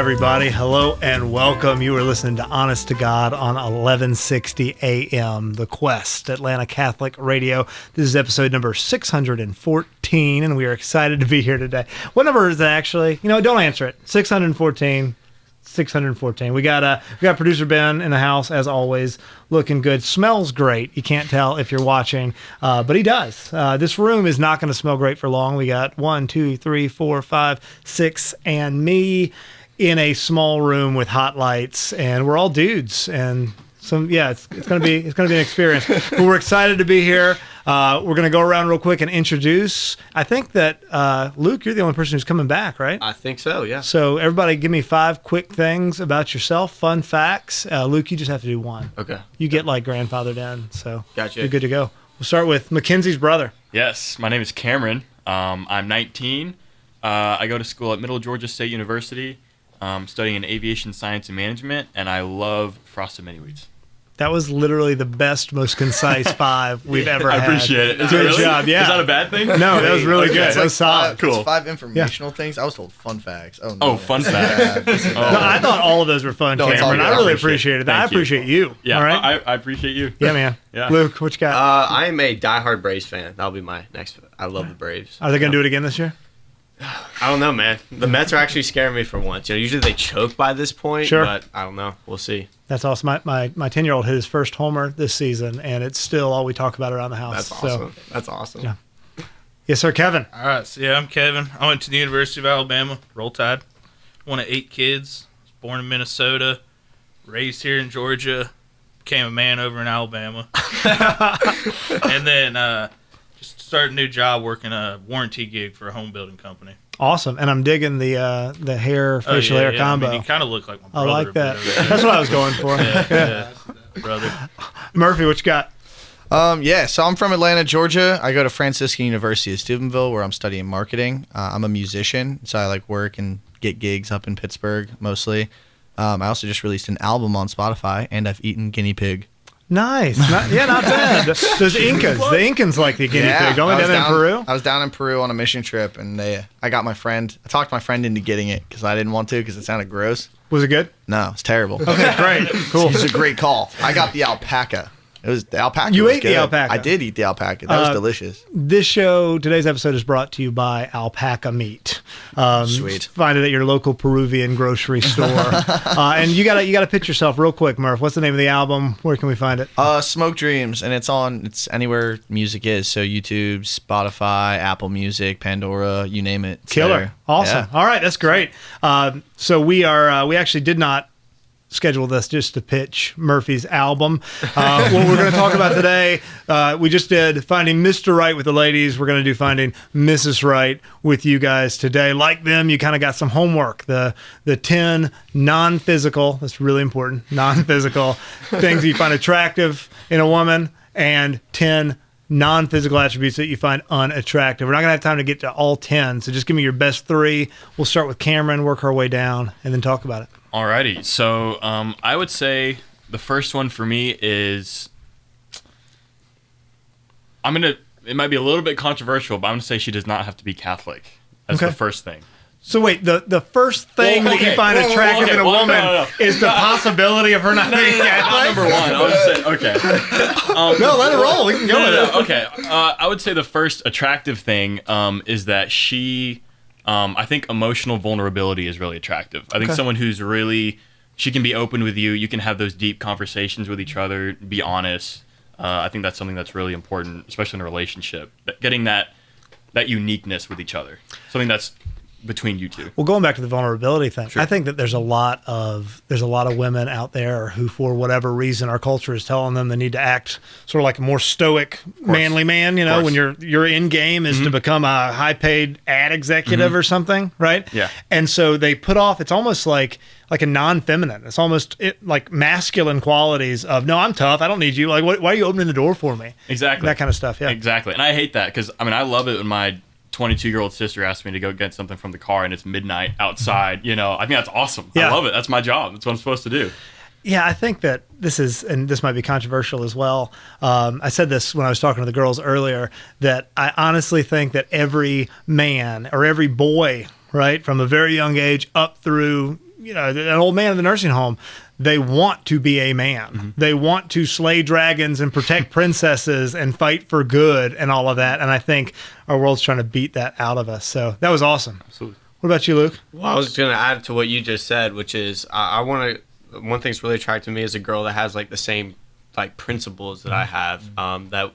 everybody. Hello and welcome. You are listening to Honest to God on 1160 AM, The Quest, Atlanta Catholic Radio. This is episode number 614, and we are excited to be here today. What number is it actually? Don't answer it. 614. 614. We got producer Ben in the house, as always, looking good. Smells great. You can't tell if you're watching, but he does. This room is not going to smell great for long. We got 1, 2, 3, 4, 5, 6, and me in a small room with hot lights, and we're all dudes. And it's gonna be an experience. But we're excited to be here. We're gonna go around real quick and introduce. I think that Luke, you're the only person who's coming back, right? I think so. Yeah. So everybody, give me 5 quick things about yourself, fun facts. Luke, you just have to do 1. Okay. You get grandfathered in, so gotcha. You're good to go. We'll start with Mackenzie's brother. Yes, my name is Cameron. I'm 19. I go to school at Middle Georgia State University. Studying in aviation science and management, and I love frosted mini wheats. That was literally the best, most concise 5 we've ever had. I appreciate it. Good job. Yeah. Is that a bad thing? No, that was really good. That was solid. Cool. It's 5 informational things. I was told fun facts. Oh, no. Fun facts. No, I thought all of those were fun, Cameron. I really appreciated that. I appreciate you. Yeah, all right? I appreciate you. Yeah, man. Yeah. Luke, what you got? I am a diehard Braves fan. That'll be my next. I love the Braves. Are they going to do it again this year? I don't know, man. The Mets are actually scaring me for once. Usually they choke by this point, but I don't know. We'll see. That's awesome. My 10-year-old hit his first homer this season, and it's still all we talk about around the house. That's awesome. That's awesome. Yeah. Yes, sir, Kevin. All right. So, I'm Kevin. I went to the University of Alabama. Roll Tide. One of 8 kids. Was born in Minnesota. Raised here in Georgia. Became a man over in Alabama. And then just started a new job working a warranty gig for a home building company. Awesome. And I'm digging the facial hair combo. I mean, you kind of look like my brother. I like that. That's what I was going for. Yeah, brother. Murphy, what you got? So I'm from Atlanta, Georgia. I go to Franciscan University of Steubenville, where I'm studying marketing. I'm a musician, so I work and get gigs up in Pittsburgh mostly. I also just released an album on Spotify, and I've eaten guinea pig. Nice. Not bad. Those Incas. The Incans like the guinea pig. Don't we down in Peru? I was down in Peru on a mission trip, and I talked my friend into getting it because I didn't want to because it sounded gross. Was it good? No, it's terrible. Okay, great. Cool. It's a great call. I got the alpaca. It was the alpaca. You ate good. the alpaca. I did eat the alpaca. That was delicious. Today's episode is brought to you by Alpaca Meat. Sweet. Find it at your local Peruvian grocery store. And you gotta pitch yourself real quick, Murph. What's the name of the album? Where can we find it? Smoke Dreams, and it's anywhere music is. So YouTube, Spotify, Apple Music, Pandora, you name it. Killer. There. Awesome. Yeah. All right, that's great. So we actually did not schedule this just to pitch Murphy's album. What we're going to talk about today, we just did Finding Mr. Right with the ladies. We're going to do Finding Mrs. Right with you guys today. Like them, you kind of got some homework. The 10 non-physical, that's really important, non-physical things that you find attractive in a woman, and 10 non-physical attributes that you find unattractive. We're not going to have time to get to all 10, so just give me your best 3. We'll start with Cameron, work our way down, and then talk about it. Alrighty, so I would say the first one for me is it might be a little bit controversial, but I'm going to say she does not have to be Catholic. That's the first thing. So wait, the first thing that you find attractive in a woman is the possibility of her not being Catholic? Not number 1. I would say, okay. No, let it roll. We can go with it. Okay, I would say the first attractive thing is that she... I think emotional vulnerability is really attractive. I think someone who's she can be open with you. You can have those deep conversations with each other, be honest. I think that's something that's really important, especially in a relationship. Getting that uniqueness with each other. Something that's between you two. Well, going back to the vulnerability thing, sure. I think that there's a lot of women out there who, for whatever reason, our culture is telling them they need to act sort of like a more stoic, manly man. You know, when your end game is to become a high-paid ad executive or something, right? Yeah. And so they put off. It's almost like a non-feminine. It's almost like masculine qualities of, no, I'm tough. I don't need you. Like, why are you opening the door for me? Exactly. That kind of stuff. Yeah. Exactly. And I hate that because I love it when my 22-year-old sister asked me to go get something from the car and it's midnight outside. I think that's awesome. Yeah. I love it. That's my job. That's what I'm supposed to do. Yeah, I think that this might be controversial as well. I said this when I was talking to the girls earlier, that I honestly think that every man or every boy, right, from a very young age up through an old man in the nursing home, they want to be a man. Mm-hmm. They want to slay dragons and protect princesses and fight for good and all of that. And I think our world's trying to beat that out of us. So that was awesome. Absolutely. What about you, Luke? Well, I was going to add to what you just said, which is I want to. One thing that's really attractive to me is a girl that has like the same like principles that I have. That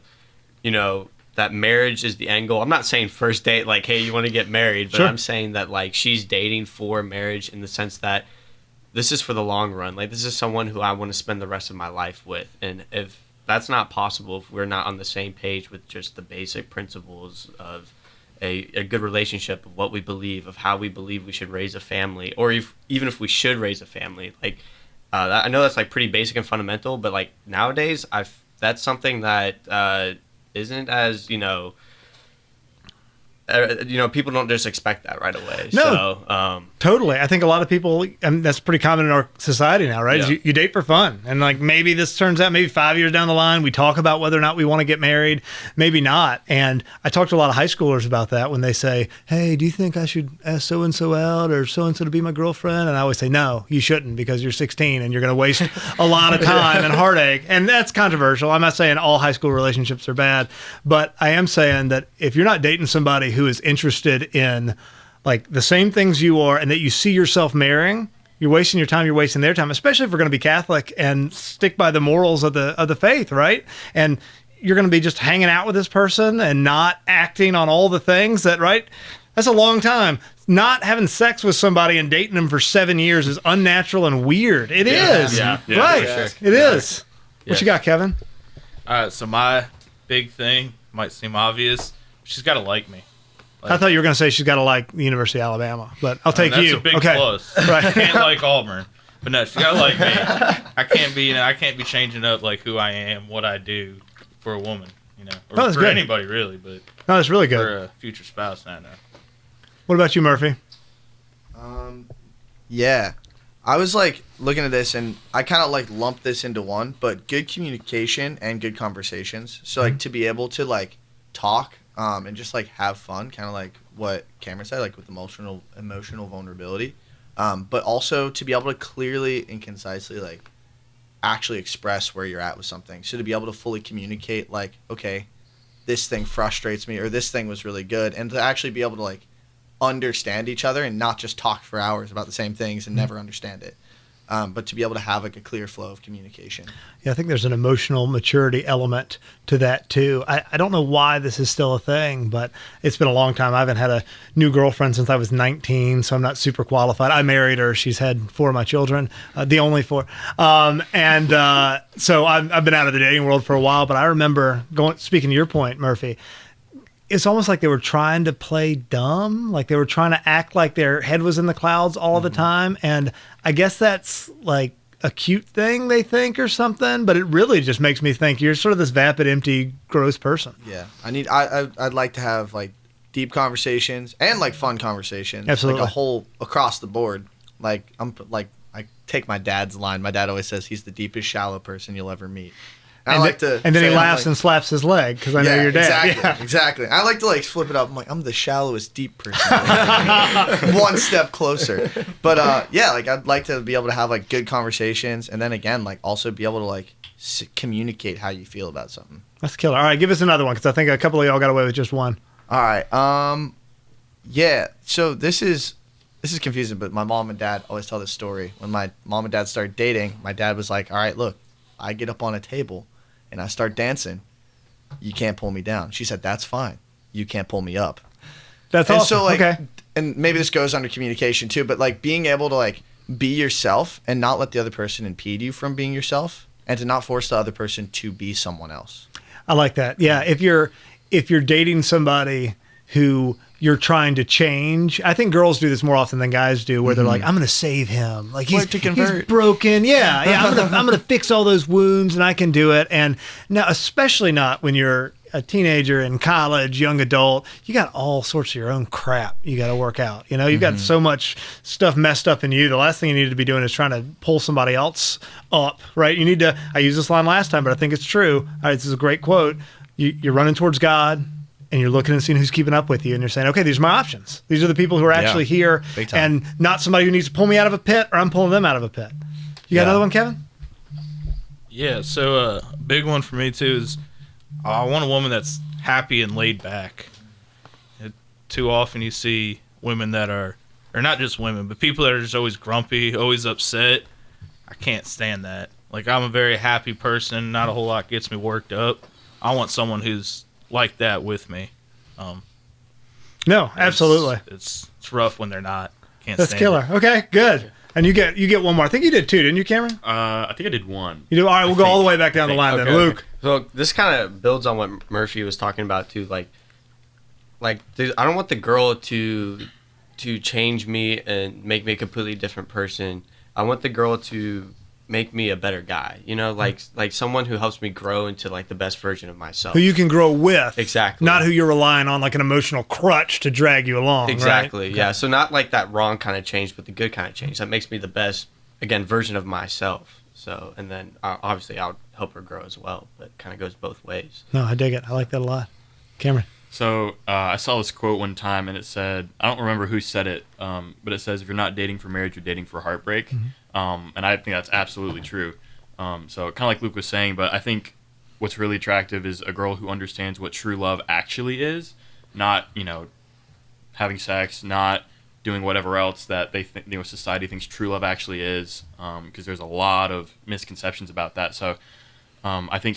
that marriage is the end goal. I'm not saying first date like, hey, you want to get married, but sure. I'm saying that like she's dating for marriage in the sense that this is for the long run. Like this is someone who I want to spend the rest of my life with. And if that's not possible, if we're not on the same page with just the basic principles of a good relationship, of what we believe, of how we believe we should raise a family, or even if we should raise a family, like I know that's like pretty basic and fundamental, but like nowadays that's something that isn't as people don't just expect that right away. No, so, totally. I think a lot of people, and that's pretty common in our society now, right? Yeah. You date for fun. And like maybe this turns out maybe 5 years down the line, we talk about whether or not we want to get married, maybe not. And I talk to a lot of high schoolers about that when they say, hey, do you think I should ask so-and-so out or so-and-so to be my girlfriend? And I always say, no, you shouldn't, because you're 16 and you're going to waste a lot of time and heartache. And that's controversial. I'm not saying all high school relationships are bad, but I am saying that if you're not dating somebody who is interested in like the same things you are and that you see yourself marrying, you're wasting your time, you're wasting their time, especially if we're going to be Catholic and stick by the morals of the faith, right? And you're going to be just hanging out with this person and not acting on all the things that, right? That's a long time. Not having sex with somebody and dating them for 7 years is unnatural and weird. It is. Yeah. Right. Sure. It is. Yeah. What you got, Kevin? So my big thing might seem obvious. She's got to like me. I thought you were going to say she's got to like the University of Alabama, but I'll take you. That's a big plus. Right. I can't like Auburn, but no, she's got to like me. I can't be changing up like who I am, what I do for a woman, or for anybody really. But no, that's really good for a future spouse. No. What about you, Murphy? Yeah, I was like looking at this and I kind of like lumped this into one, but good communication and good conversations. So like to be able to like talk. And just like have fun, kind of like what Cameron said, like with emotional vulnerability, but also to be able to clearly and concisely like actually express where you're at with something. So to be able to fully communicate, like, okay, this thing frustrates me, or this thing was really good, and to actually be able to like understand each other and not just talk for hours about the same things and never understand it. But to be able to have like a clear flow of communication. Yeah, I think there's an emotional maturity element to that too. I don't know why this is still a thing, but it's been a long time. I haven't had a new girlfriend since I was 19, so I'm not super qualified. I married her. She's had 4 of my children, the only 4. So I've been out of the dating world for a while, but I remember speaking to your point, Murphy, it's almost like they were trying to play dumb, like they were trying to act like their head was in the clouds all the time. And I guess that's like a cute thing they think or something, but it really just makes me think you're sort of this vapid, empty, gross person. Yeah. I'd like to have like deep conversations and like fun conversations. Absolutely. Like a whole across the board. Like I take my dad's line. My dad always says he's the deepest shallow person you'll ever meet. And then he laughs and slaps his leg because I know your dad. Exactly. I like to like flip it up. I'm like, I'm the shallowest deep person. One step closer. But like I'd like to be able to have like good conversations, and then again, like also be able to like communicate how you feel about something. That's killer. All right, give us another one because I think a couple of y'all got away with just one. All right. Yeah. So this is confusing, but my mom and dad always tell this story. When my mom and dad started dating, my dad was like, all right, look, I get up on a table and I start dancing. You can't pull me down. She said, that's fine. You can't pull me up. That's awesome. So, like, okay. And maybe this goes under communication too, but like being able to like be yourself and not let the other person impede you from being yourself, and to not force the other person to be someone else. I like that. Yeah. If you're dating somebody who you're trying to change. I think girls do this more often than guys do, where they're like, I'm going to save him. Like he's broken. Yeah. I'm going to fix all those wounds and I can do it. And now, especially not when you're a teenager in college, young adult, you got all sorts of your own crap you got to work out. You've got so much stuff messed up in you. The last thing you need to be doing is trying to pull somebody else up, right? You need to, I used this line last time, but I think it's true. All right, this is a great quote. You're running towards God. and you're looking and seeing who's keeping up with you, and you're saying, okay, these are my options. These are the people who are actually here, Big time. and not somebody who needs to pull me out of a pit, or I'm pulling them out of a pit. You got another one, Kevin? Yeah, so a big one for me too is I want a woman that's happy and laid back. Too often you see women that are, or not just women, but people that are just always grumpy, always upset. I can't stand that. Like, I'm a very happy person. Not a whole lot gets me worked up. I want someone who's like that with me. No, absolutely. It's rough when they're not. Can't That's stand killer. it. Okay, good. And you get one more. I think you did two, didn't you, Cameron? I think I did one. You do. All right, we'll go all the way back down the line then. Okay. Luke. So this kind of builds on what Murphy was talking about too. Like I don't want the girl to change me and make me a completely different person. I want the girl to make me a better guy. You know, like someone who helps me grow into like the best version of myself. Who you can grow with. Exactly. Not who you're relying on like an emotional crutch to drag you along. Exactly. Right? Yeah. So not like that wrong kind of change, but the good kind of change that makes me the best, again, version of myself. So, and then obviously I'll help her grow as well, but it kind of goes both ways. No, I dig it. I like that a lot. Cameron. So I saw this quote one time, and it said, I don't remember who said it, but it says, if you're not dating for marriage, you're dating for heartbreak. And I think that's absolutely true. So kind of like Luke was saying, but I think what's really attractive is a girl who understands what true love actually is, not, having sex, not doing whatever else that they think, society thinks true love actually is, because there's a lot of misconceptions about that. So I think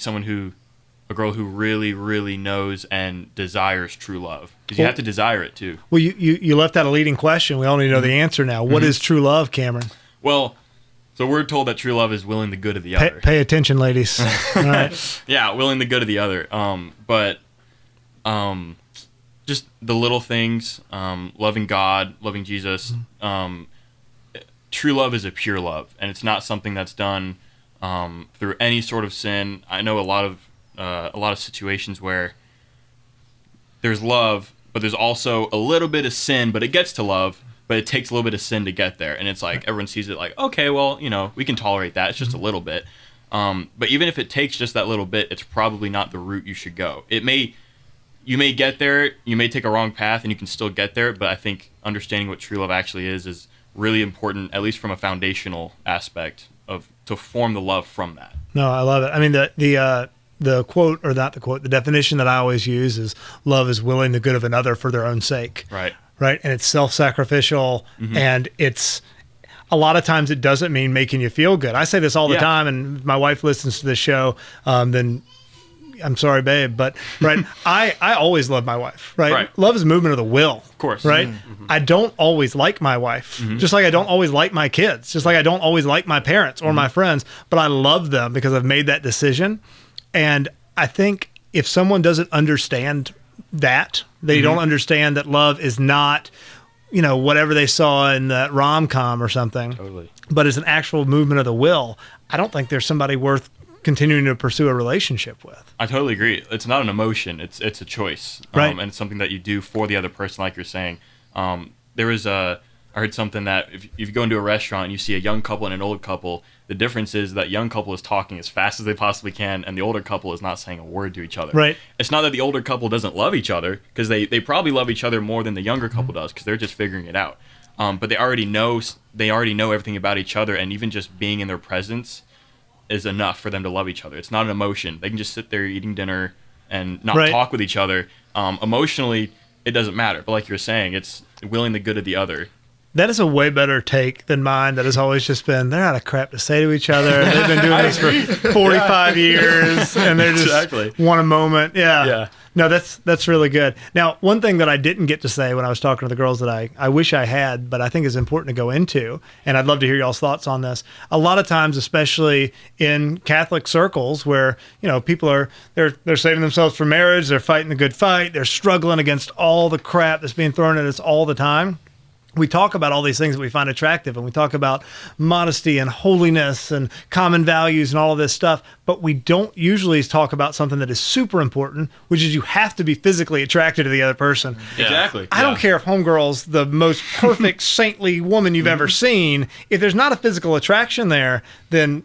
a girl who really, really knows and desires true love, because you have to desire it too. Well, you left out a leading question. We all need to know the answer now. What is true love, Cameron? Well, so we're told that true love is willing the good of the other. Pay attention, ladies. All right. Yeah, willing the good of the other. But just the little things, loving God, loving Jesus. True love is a pure love, and it's not something that's done through any sort of sin. I know a lot of situations where there's love, but there's also a little bit of sin, but it gets to love, but it takes a little bit of sin to get there. And it's like, everyone sees it like, okay, well, we can tolerate that. It's just a little bit. But even if it takes just that little bit, it's probably not the route you should go. You may get there, you may take a wrong path, and you can still get there, but I think understanding what true love actually is really important, at least from a foundational aspect to form the love from that. No, I love it. I mean, the quote, or not the quote, the definition that I always use is love is willing the good of another for their own sake. Right. Right. And it's self-sacrificial, and it's a lot of times it doesn't mean making you feel good. I say this all the time, and if my wife listens to this show, then I'm sorry, babe, but right, I always love my wife, right? Love is a movement of the will. Of course. Right? I don't always like my wife, just like I don't always like my kids, just like I don't always like my parents or my friends, but I love them because I've made that decision. And I think if someone doesn't understand that, they don't understand that love is not, whatever they saw in that rom-com or something, Totally. but is an actual movement of the will, I don't think there's somebody worth continuing to pursue a relationship with. I totally agree. It's not an emotion. It's a choice. Right. And it's something that you do for the other person, like you're saying. I heard something that if you go into a restaurant and you see a young couple and an old couple, the difference is that young couple is talking as fast as they possibly can, and the older couple is not saying a word to each other. Right. It's not that the older couple doesn't love each other, because they probably love each other more than the younger couple does, because they're just figuring it out. But they already know everything about each other, and even just being in their presence is enough for them to love each other. It's not an emotion. They can just sit there eating dinner and not talk with each other. Emotionally, it doesn't matter. But like you're saying, it's willing the good of the other. That is a way better take than mine that has always just been, they're out of crap to say to each other. They've been doing this for 45 years, and they're just want a moment. Yeah. No, that's really good. Now, one thing that I didn't get to say when I was talking to the girls that I wish I had, but I think is important to go into, and I'd love to hear y'all's thoughts on this. A lot of times, especially in Catholic circles where, people are, they're saving themselves for marriage, they're fighting the good fight, they're struggling against all the crap that's being thrown at us all the time. We talk about all these things that we find attractive, and we talk about modesty and holiness and common values and all of this stuff, but we don't usually talk about something that is super important, which is you have to be physically attracted to the other person. Yeah. Exactly. I don't care if homegirl's the most perfect, saintly woman you've ever seen. If there's not a physical attraction there, then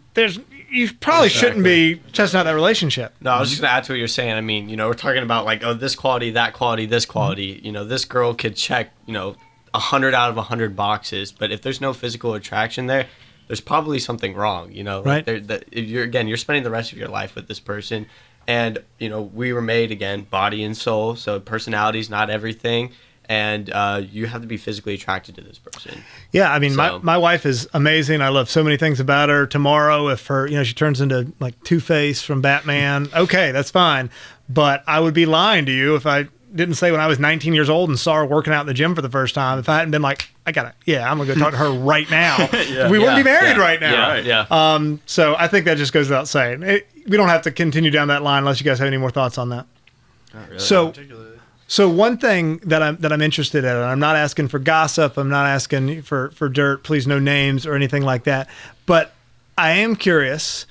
you probably shouldn't be testing out that relationship. No, I was just gonna add to what you're saying. I mean, we're talking about like, oh, this quality, that quality, this quality. This girl could check, 100 out of 100 boxes, but if there's no physical attraction there, there's probably something wrong. Right. You're spending the rest of your life with this person, and we were made again, body and soul. So personality's not everything. And you have to be physically attracted to this person. Yeah, I mean, my wife is amazing. I love so many things about her. Tomorrow, if she turns into like Two-Face from Batman, okay, that's fine. But I would be lying to you if I didn't say when I was 19 years old and saw her working out in the gym for the first time, if I hadn't been like, I'm going to go talk to her right now. We wouldn't be married right now. Yeah. So I think that just goes without saying. We don't have to continue down that line unless you guys have any more thoughts on that. Not really. So one thing that I'm interested in, and I'm not asking for gossip, I'm not asking for dirt, please no names or anything like that, but I am curious,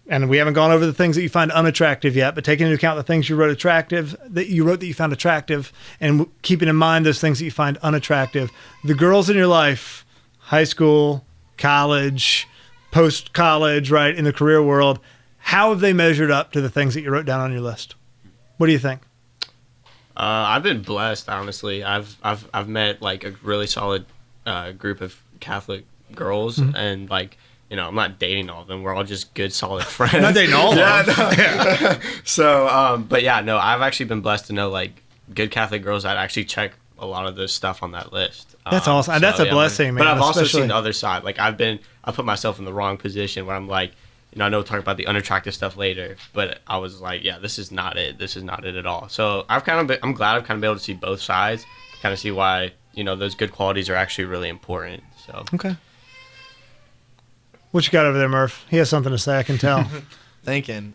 and we haven't gone over the things that you find unattractive yet, but taking into account the things you wrote that you found attractive, and keeping in mind those things that you find unattractive, the girls in your life, high school, college, post-college, right, in the career world, how have they measured up to the things that you wrote down on your list? What do you think? I've been blessed, honestly. I've met like a really solid group of Catholic girls, and like I'm not dating all of them. We're all just good, solid friends. Not dating all of them. Yeah. So, but yeah, no, I've actually been blessed to know like good Catholic girls that actually check a lot of the stuff on that list. That's awesome. That's a blessing, man. But I've also seen the other side. Like I put myself in the wrong position where I'm like, I know we'll talk about the unattractive stuff later, but I was like, yeah, this is not it. This is not it at all. So I'm glad I've kind of been able to see both sides, kind of see why, those good qualities are actually really important. So. Okay. What you got over there, Murph? He has something to say, I can tell. Thinking.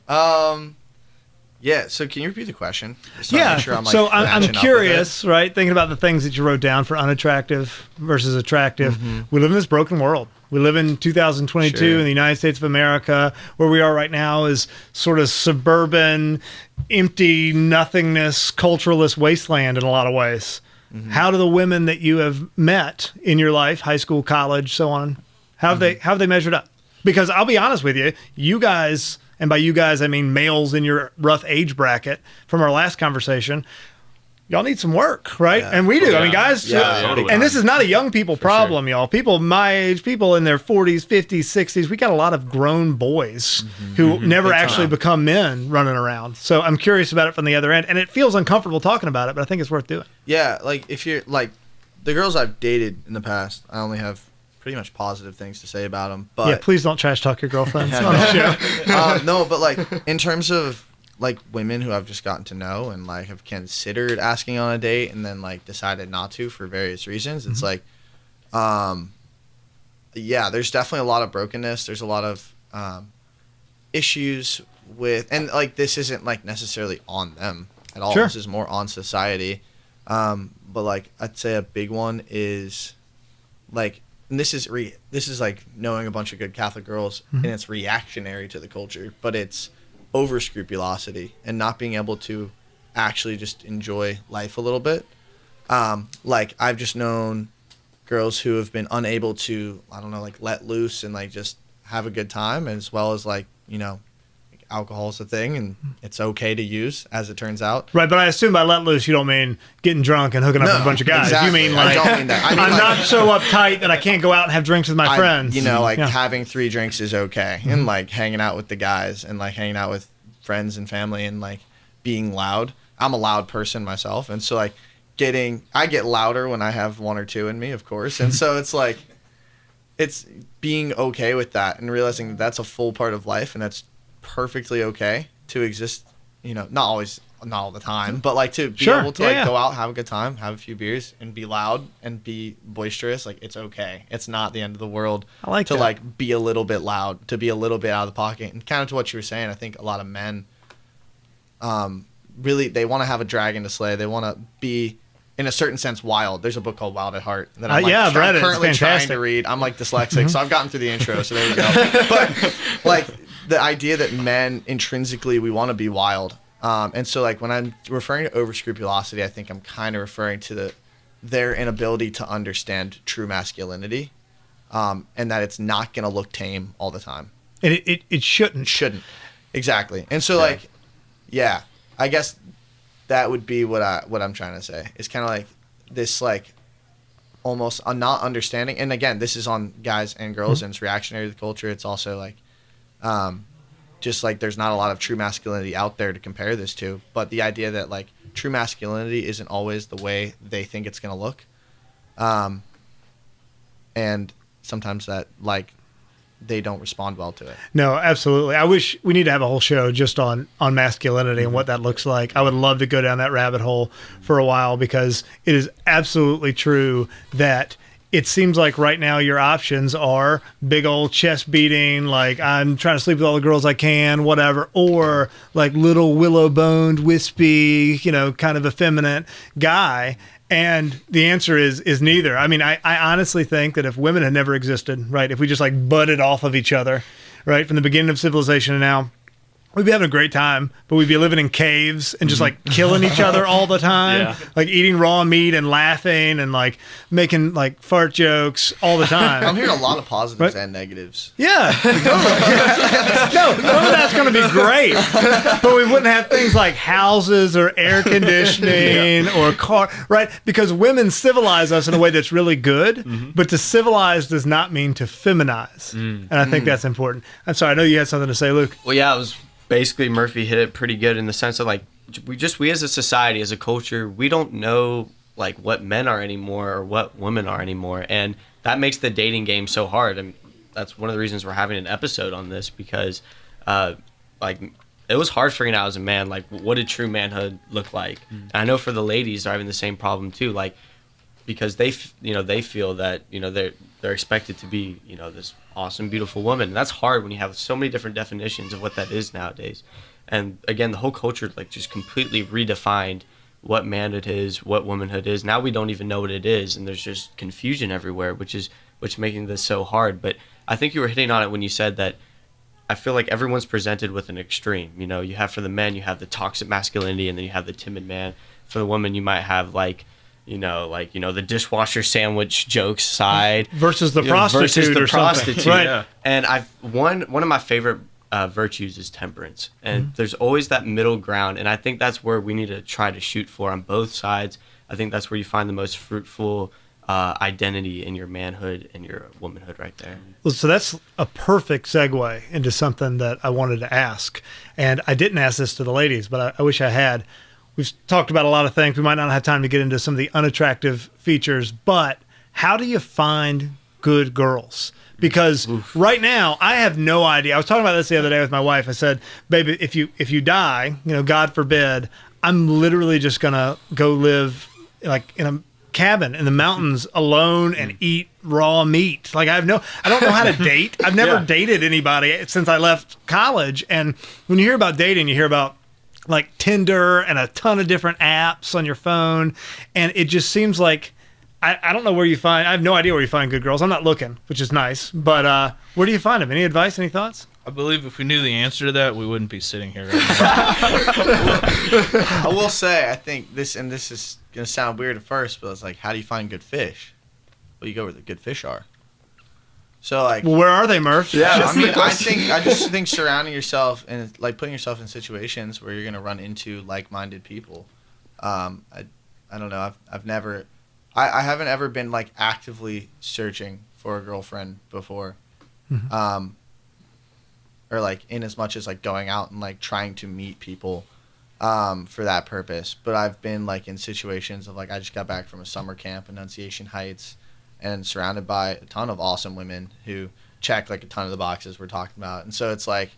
Yeah, so can you repeat the question? I'm curious, right? Thinking about the things that you wrote down for unattractive versus attractive. Mm-hmm. We live in this broken world. We live in 2022 in the United States of America. Where we are right now is sort of suburban, empty, nothingness, culturalist wasteland in a lot of ways. Mm-hmm. How do the women that you have met in your life, high school, college, so on, how have they measured up? Because I'll be honest with you, you guys, and by you guys I mean males in your rough age bracket from our last conversation, y'all need some work, right? Yeah. And we do. I mean, guys, and this is not a young people problem, y'all. People my age, people in their 40s, 50s, 60s, we got a lot of grown boys who never actually become men running around. So I'm curious about it from the other end. And it feels uncomfortable talking about it, but I think it's worth doing. Yeah, like if you're like the girls I've dated in the past, I only have pretty much positive things to say about them. But yeah, please don't trash talk your girlfriends on the show. No, but like in terms of like women who I've just gotten to know and like have considered asking on a date and then like decided not to for various reasons. It's like, yeah, there's definitely a lot of brokenness. There's a lot of issues with, and like this isn't like necessarily on them at all. Sure. This is more on society. But like I'd say a big one is like, and this is like knowing a bunch of good Catholic girls and it's reactionary to the culture, but it's over scrupulosity and not being able to actually just enjoy life a little bit. Like I've just known girls who have been unable to, I don't know, like let loose and like just have a good time, as well as like, alcohol is a thing and it's okay to use, as it turns out. Right, but I assume by let loose you don't mean getting drunk and hooking up with a bunch of guys. Exactly. You mean like, I don't mean that. I mean, I'm like, not so uptight that I can't go out and have drinks with my friends. Having 3 drinks is okay. And like hanging out with the guys and like hanging out with friends and family and like being loud. I'm a loud person myself, and so like I get louder when I have 1 or 2 in me, of course. And so it's like it's being okay with that and realizing that that's a full part of life and that's perfectly okay to exist, not all the time, but like to be able to go out, have a good time, have a few beers and be loud and be boisterous. Like it's okay. It's not the end of the world. I like to that. Like be a little bit loud, to be a little bit out of the pocket. And kind of to what you were saying, I think a lot of men really, they want to have a dragon to slay. They want to be, in a certain sense, wild. There's a book called Wild at Heart that I'm I've read it. Currently trying to read. I'm like dyslexic, so I've gotten through the intro, so there you go. But like the idea that men intrinsically, we want to be wild. And so like when I'm referring to over scrupulosity, I think I'm kind of referring to their inability to understand true masculinity, and that it's not going to look tame all the time. And it shouldn't. Exactly. And so like, yeah, I guess that would be what I'm trying to say. It's kind of like this like almost a not understanding. And again, this is on guys and girls, and it's reactionary to the culture. It's also like, just like there's not a lot of true masculinity out there to compare this to. But the idea that like true masculinity isn't always the way they think it's going to look. And sometimes that like they don't respond well to it. No, absolutely. I wish we need to have a whole show just on masculinity and what that looks like. I would love to go down that rabbit hole for a while, because it is absolutely true that it seems like right now your options are big old chest beating, like I'm trying to sleep with all the girls I can, whatever, or like little willow boned, wispy, kind of effeminate guy. And the answer is neither. I mean, I honestly think that if women had never existed, right, if we just like butted off of each other, right, from the beginning of civilization to now, we'd be having a great time, but we'd be living in caves and just like killing each other all the time, like eating raw meat and laughing and like making like fart jokes all the time. I'm hearing a lot of positives and negatives. Yeah. No, some of that's going to be great, but we wouldn't have things like houses or air conditioning or car, right? Because women civilize us in a way that's really good, but to civilize does not mean to feminize. And I think that's important. I'm sorry, I know you had something to say, Luke. Well, yeah, it was basically Murphy hit it pretty good in the sense of like we as a society, as a culture, we don't know like what men are anymore or what women are anymore, and that makes the dating game so hard. And that's one of the reasons we're having an episode on this, because like it was hard figuring out as a man like what did true manhood look like. And I know for the ladies are having the same problem too, like because they feel that they're expected to be this awesome beautiful woman, and that's hard when you have so many different definitions of what that is nowadays. And again, the whole culture like just completely redefined what manhood is, what womanhood is. Now we don't even know what it is, and there's just confusion everywhere, which making this so hard. But I think you were hitting on it when you said that I feel like everyone's presented with an extreme. You have for the men, you have the toxic masculinity, and then you have the timid man. For the woman, you might have the dishwasher sandwich jokes side versus the prostitute or something. Right. Yeah. And one of my favorite virtues is temperance, and there's always that middle ground, and I think that's where we need to try to shoot for on both sides. I think that's where you find the most fruitful identity in your manhood and your womanhood right there. Well, so that's a perfect segue into something that I wanted to ask, and I didn't ask this to the ladies, but I wish I had. We've talked about a lot of things. We might not have time to get into some of the unattractive features, but how do you find good girls? Because right now, I have no idea. I was talking about this the other day with my wife. I said, baby, if you die, God forbid, I'm literally just going to go live like in a cabin in the mountains alone and eat raw meat. Like I don't know how to date. I've never dated anybody since I left college. And when you hear about dating, you hear about like Tinder and a ton of different apps on your phone. And it just seems like, I don't know where you find, I have no idea where you find good girls. I'm not looking, which is nice. But where do you find them? Any advice, any thoughts? I believe if we knew the answer to that, we wouldn't be sitting here right now. I will say, I think this is going to sound weird at first, but it's like, how do you find good fish? Well, you go where the good fish are. So like, well, where are they, Murph? Yeah, I just think surrounding yourself and like putting yourself in situations where you're gonna run into like-minded people. I don't know. I haven't ever been like actively searching for a girlfriend before, or like in as much as like going out and like trying to meet people, for that purpose. But I've been like in situations of like I just got back from a summer camp, Annunciation Heights, and surrounded by a ton of awesome women who check like a ton of the boxes we're talking about. And so it's like,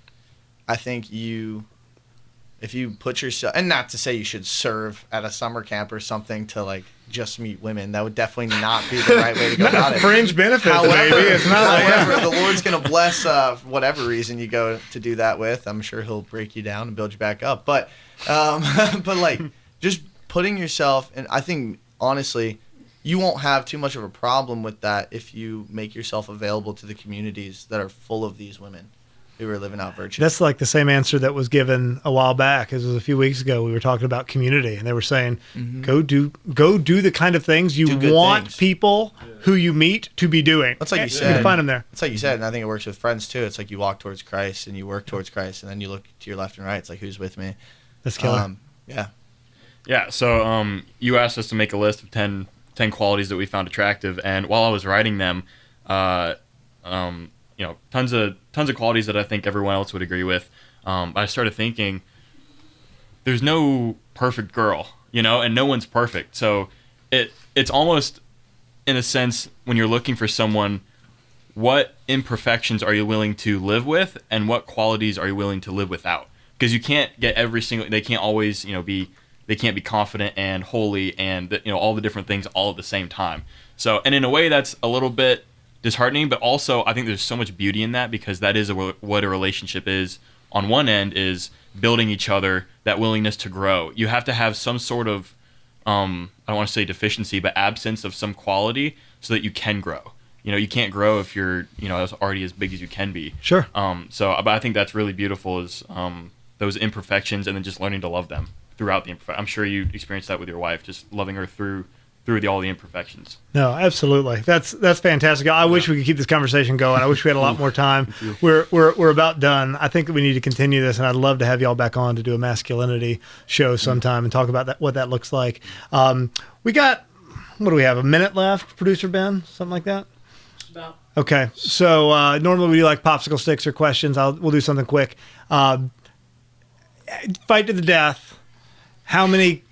I think if you put yourself, and not to say you should serve at a summer camp or something to like just meet women, that would definitely not be the right way to go about it. Fringe benefit, baby. It's not however, the Lord's going to bless whatever reason you go to do that with. I'm sure he'll break you down and build you back up. But like just putting yourself, and I think honestly, you won't have too much of a problem with that if you make yourself available to the communities that are full of these women. who were living out virtue. That's like the same answer that was given a while back. It was a few weeks ago. We were talking about community, and they were saying, go do the kind of things you want things. people who you meet to be doing. That's like you You said. can find them there. It's like you said, and I think it works with friends too. It's like you walk towards Christ and you work towards Christ, and then you look to your left and right. It's like, who's with me? That's killer. Yeah. Yeah, so you asked us to make a list of 10 qualities that we found attractive, and while I was writing them, tons of qualities that I think everyone else would agree with. I started thinking, there's no perfect girl, and no one's perfect. So it's almost, in a sense, when you're looking for someone, what imperfections are you willing to live with, and what qualities are you willing to live without? Because you can't get they can't always, they can't be confident and holy and, all the different things all at the same time. So, and in a way that's a little bit disheartening, but also I think there's so much beauty in that, because that is what a relationship is. On one end is building each other, that willingness to grow. You have to have some sort of, I don't want to say deficiency, but absence of some quality so that you can grow. You can't grow if you're, already as big as you can be. Sure. But I think that's really beautiful is those imperfections, and then just learning to love them throughout the imperfections. I'm sure you experienced that with your wife, just loving her through all the imperfections. No, absolutely. That's fantastic. I wish we could keep this conversation going. I wish we had a lot more time. We're about done. I think that we need to continue this, and I'd love to have y'all back on to do a masculinity show sometime and talk about what that looks like. We got, what do we have, a minute left, Producer Ben? Something like that? About. Okay. So normally we do like popsicle sticks or questions. We'll do something quick. Fight to the death. How many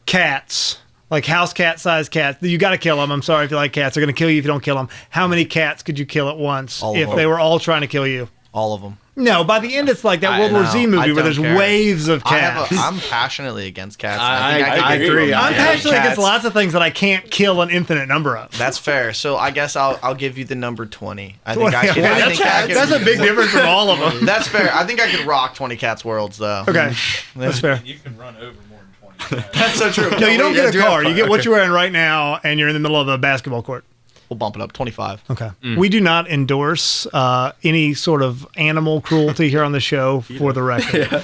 cats, like house cat size cats, you got to kill them. I'm sorry if you like cats. They're going to kill you if you don't kill them. How many cats could you kill at once if they were all trying to kill you? All of them. No, by the end it's like that World War Z movie where there's waves of cats. I'm passionately against cats. I agree. I'm passionately against lots of things that I can't kill an infinite number of. That's fair. So I guess I'll give you the number 20. I think I could. That's a big difference from all of them. That's fair. I think I could rock 20 cats worlds though. Okay, that's fair. You can run over more than 20 cats. That's so true. No, you don't get a car. You get what you're wearing right now, and you're in the middle of a basketball court. We'll bump it up 25. Okay. We do not endorse any sort of animal cruelty here on the show, for the record.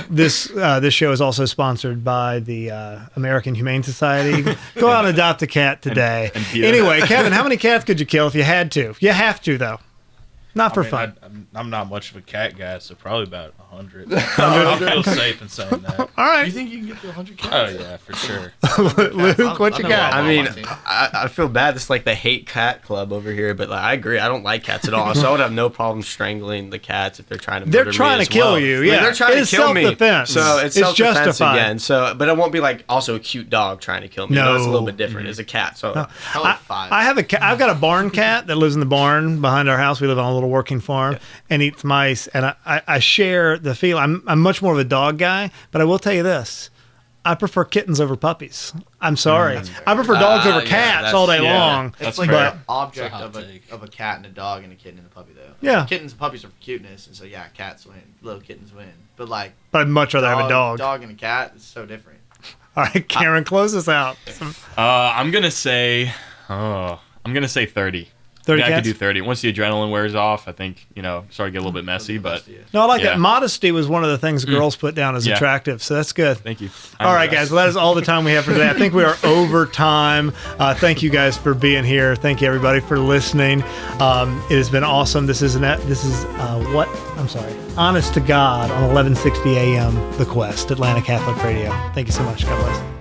This show is also sponsored by the American Humane Society. Go out and adopt a cat today. Anyway, Kevin, how many cats could you kill if you had to? You have to, though. Not for fun. I'm not much of a cat guy, so probably about 100. I feel safe in saying that. All right. You think you can get to 100 cats? Oh, yeah, for sure. Luke, what you got? I mean, I feel bad. It's like the hate cat club over here, but I agree. I don't like cats at all, so I would have no problem strangling the cats if they're trying to murder me. They're trying to kill you. Yeah, they're trying to kill me. Self-defense. So it's self-defense justified again. So, but it won't be like also a cute dog trying to kill me. No. It's a little bit different. It's a cat. So I have a cat. I've got a barn cat that lives in the barn behind our house. We live on a little working farm and eats mice. And I share the feel. I'm much more of a dog guy, but I will tell you this. I prefer kittens over puppies. I'm sorry. I prefer dogs over cats all day long. It's like but, an object of a cat and a dog and a kitten and a puppy, though. Yeah. Kittens and puppies are for cuteness, and so yeah, cats win. Little kittens win. But I'd much rather have a dog. Dog and a cat is so different. All right, Karen, close us out. I'm gonna say 30. 30 I cats? could do 30. Once the adrenaline wears off, I think, start to get a little bit messy, but No, I like that. Modesty was one of the things girls put down as attractive, so that's good. thank you. All right, guys. Well, that is all the time we have for today. I think we are over time. Thank you guys for being here. Thank you, everybody, for listening. It has been awesome. This is Honest to God on 1160 AM, The Quest, Atlanta Catholic Radio. Thank you so much. God bless.